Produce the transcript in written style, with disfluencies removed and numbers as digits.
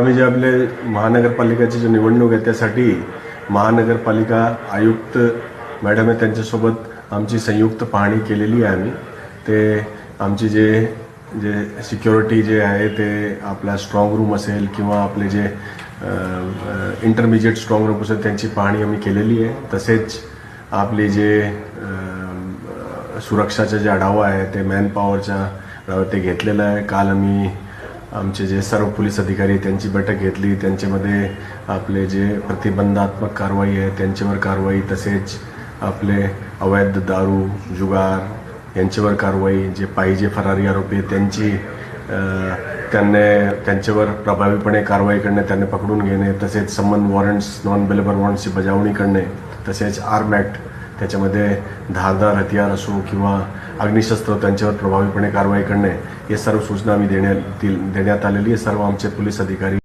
आम्ही जे आपले महानगरपालिकेची जी निवडणूक आहे त्यासाठी महानगरपालिका आयुक्त मॅडम आहे त्यांच्यासोबत आमची संयुक्त पाहणी केलेली आहे आम्ही. ते आमची जे जे सिक्युरिटी जे आहे ते आपला स्ट्रॉंग रूम असेल किंवा आपले जे इंटरमिजिएट स्ट्रॉंग रूम असेल त्यांची पाहणी आम्ही केलेली आहे. तसेच आपले जे सुरक्षाचा जे आढावा आहे ते मॅनपॉवरच्या ते घेतलेलं आहे. काल आम्ही आमचे जे सर्व पोलीस अधिकारी त्यांची बैठक घेतली. त्यांच्यामध्ये आपले जे प्रतिबंधात्मक कारवाई आहे त्यांच्यावर कारवाई, तसेच आपले अवैध दारू जुगार यांच्यावर कारवाई, जे पाहिजे फरारी आरोपी त्यांची त्यांच्यावर प्रभावीपणे कारवाई करणे, त्यांना पकडून घेणे, तसेच समन वॉरंट्स नॉन बेलेबल वॉरंट्सची बजावणी करणे, तसेच आर्म ॲक्ट त्याच्यामध्ये धारदार हतियार असो किंवा अग्निशस्त्र त्यांच्यावर प्रभावीपणे कारवाई करणे, हे सर्व सूचना आम्ही देण्यात आलेली आहे. सर्व आमचे पोलीस अधिकारी